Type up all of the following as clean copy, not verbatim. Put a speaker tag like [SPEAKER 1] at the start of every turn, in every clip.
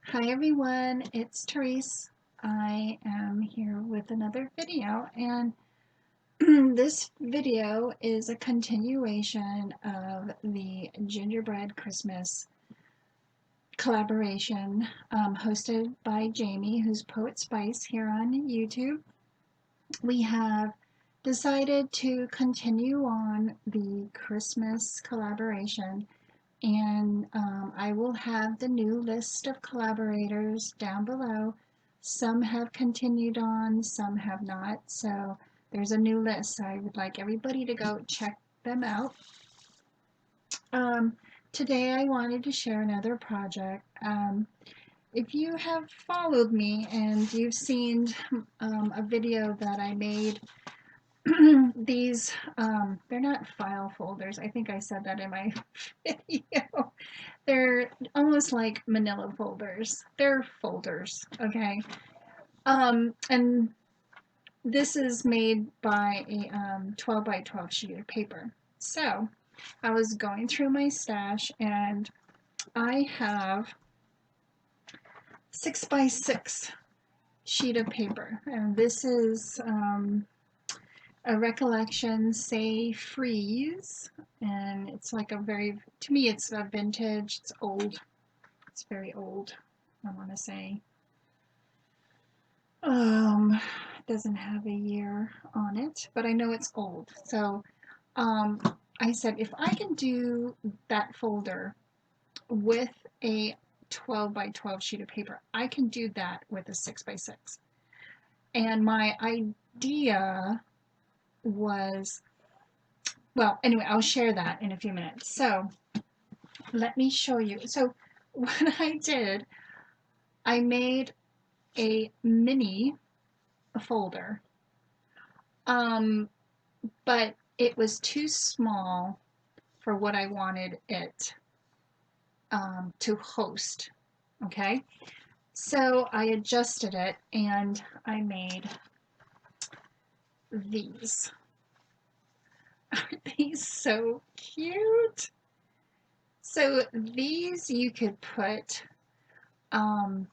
[SPEAKER 1] Hi everyone, it's Tereese. I am here with another video, and this video is a continuation of the Gingerbread Christmas collaboration hosted by Jamie, who's Poetspice here on YouTube. We have decided to continue on the Christmas collaboration, and I will have the new list of collaborators down below. Some have continued on, some have not, so there's a new list. So I would like everybody to go check them out. Today I wanted to share another project. If you have followed me and you've seen a video that I made, these, they're not file folders. I think I said that in my video. They're almost like manila folders. They're folders, okay? And this is made by a 12 by 12 sheet of paper. So I was going through my stash and I have 6 by 6 sheet of paper. And this is a recollection, say freeze. And it's like a very, to me, it's a vintage, it's old. It's very old, I want to say. It doesn't have a year on it, but I know it's old. So I said, if I can do that folder with a 12 by 12 sheet of paper, I can do that with a 6 by 6. And my idea was, well, anyway, I'll share that in a few minutes. So let me show you. So what I did, I made a mini folder, but it was too small for what I wanted it to host. Okay, so I adjusted it and I made these. Aren't these so cute? So these you could put a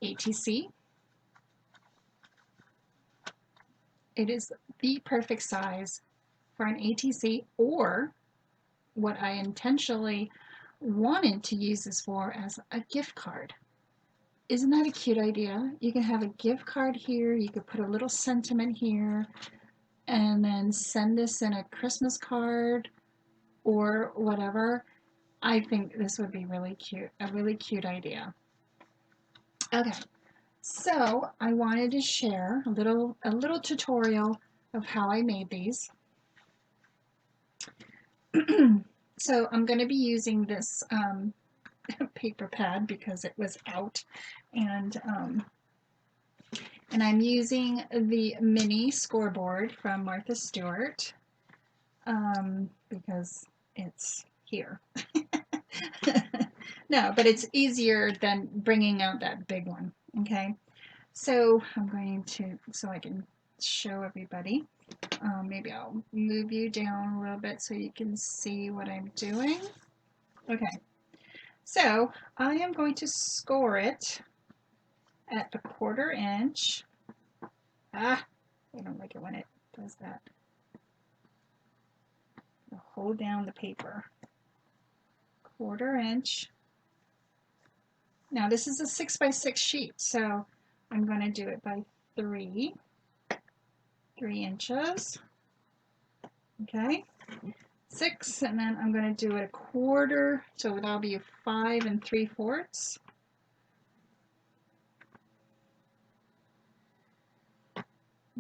[SPEAKER 1] ATC. It is the perfect size for an ATC, or what I intentionally wanted to use this for as a gift card. Isn't that a cute idea? You can have a gift card here, you could put a little sentiment here, and then send this in a Christmas card or whatever. I think this would be really cute, a really cute idea. Okay, so I wanted to share a little tutorial of how I made these. So I'm going to be using this paper pad because it was out, and I'm using the mini scoreboard from Martha Stewart because it's here. No, but it's easier than bringing out that big one. Okay, so I'm going to, so I can show everybody. Maybe I'll move you down a little bit so you can see what I'm doing. Okay, so I am going to score it at the 1/4 inch. I don't like it when it does that. I'll hold down the paper. 1/4 inch. Now this is a 6 by 6 sheet, so I'm going to do it by 3 inches. Okay, 6, and then I'm going to do it 1/4, so that'll be 5 3/4.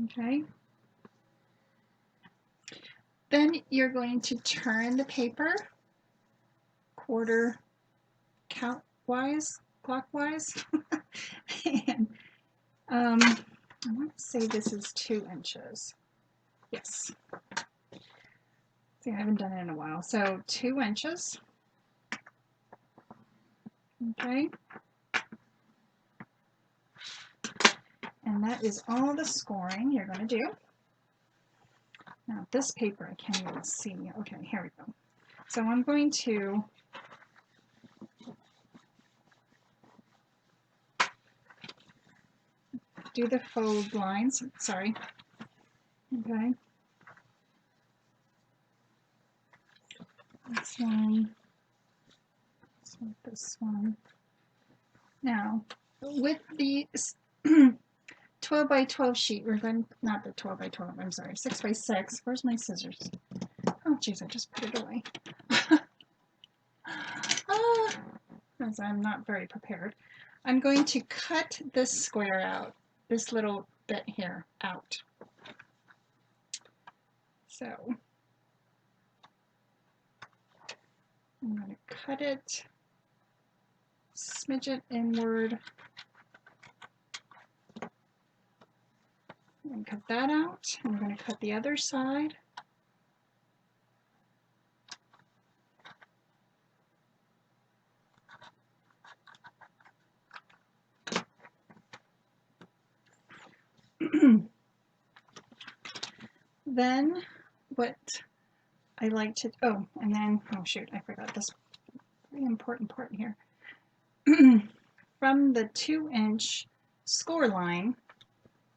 [SPEAKER 1] Okay. Then you're going to turn the paper 1/4 clockwise. And I want to say this is 2 inches. Yes. See, I haven't done it in a while. So 2 inches. Okay. And that is all the scoring you're going to do. Now this paper I can't even see. Okay, here we go. So I'm going to do the fold lines, sorry. Okay. This one, this one. Now, with the 12 by 12 sheet, we're going, not the 12 by 12, I'm sorry, 6 by 6. Where's my scissors? Oh, geez, I just put it away. As I'm not very prepared. I'm going to cut this square out, this little bit here out. So I'm going to cut it, smidge it inward, and cut that out. I'm going to cut the other side. Then what I like to, oh, and then, oh shoot, I forgot this very important part here. From the 2-inch score line,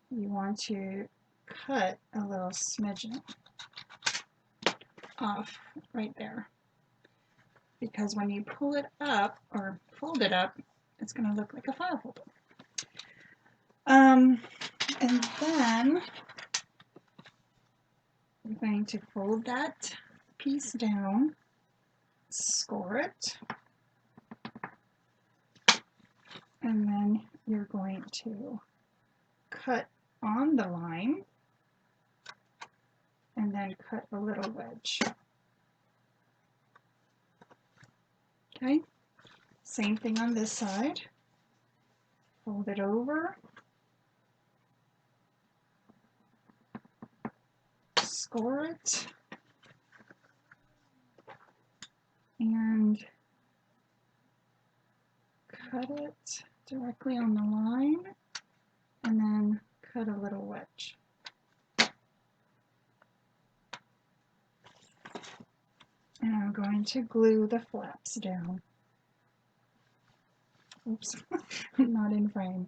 [SPEAKER 1] you want to cut a little smidgen off right there. Because when you pull it up or fold it up, it's going to look like a file folder. And then I'm going to fold that piece down, score it, and then you're going to cut on the line and then cut a little wedge. Okay, same thing on this side. Fold it over, score it, and cut it directly on the line, and then cut a little wedge. And I'm going to glue the flaps down. Oops, I'm not in frame.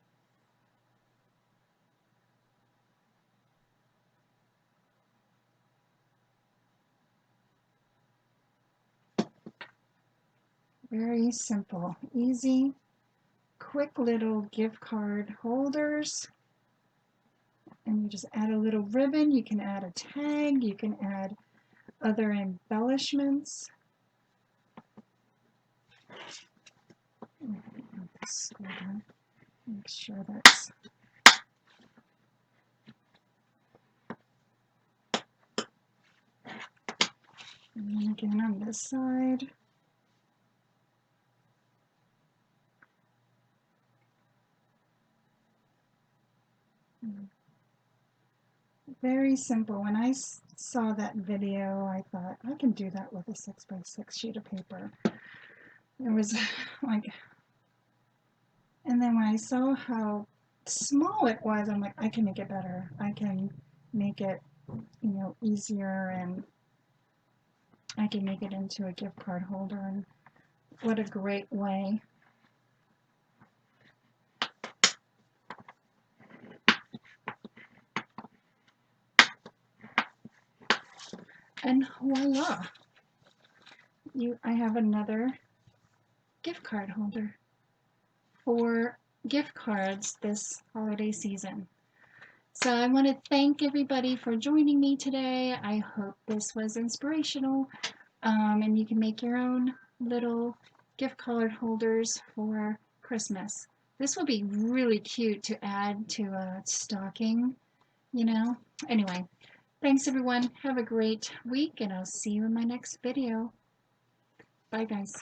[SPEAKER 1] Very simple, easy, quick little gift card holders. And you just add a little ribbon. You can add a tag. You can add other embellishments. Make sure that's and then again on this side. Very simple. When I saw that video, I thought, I can do that with a 6 by 6 sheet of paper. It was like, and then when I saw how small it was, I'm like, I can make it better. I can make it, you know, easier, and I can make it into a gift card holder. And what a great way. And voila, I have another gift card holder for gift cards this holiday season. So I want to thank everybody for joining me today. I hope this was inspirational, and you can make your own little gift card holders for Christmas. This will be really cute to add to a stocking, you know. Anyway, thanks everyone. Have a great week, and I'll see you in my next video. Bye guys.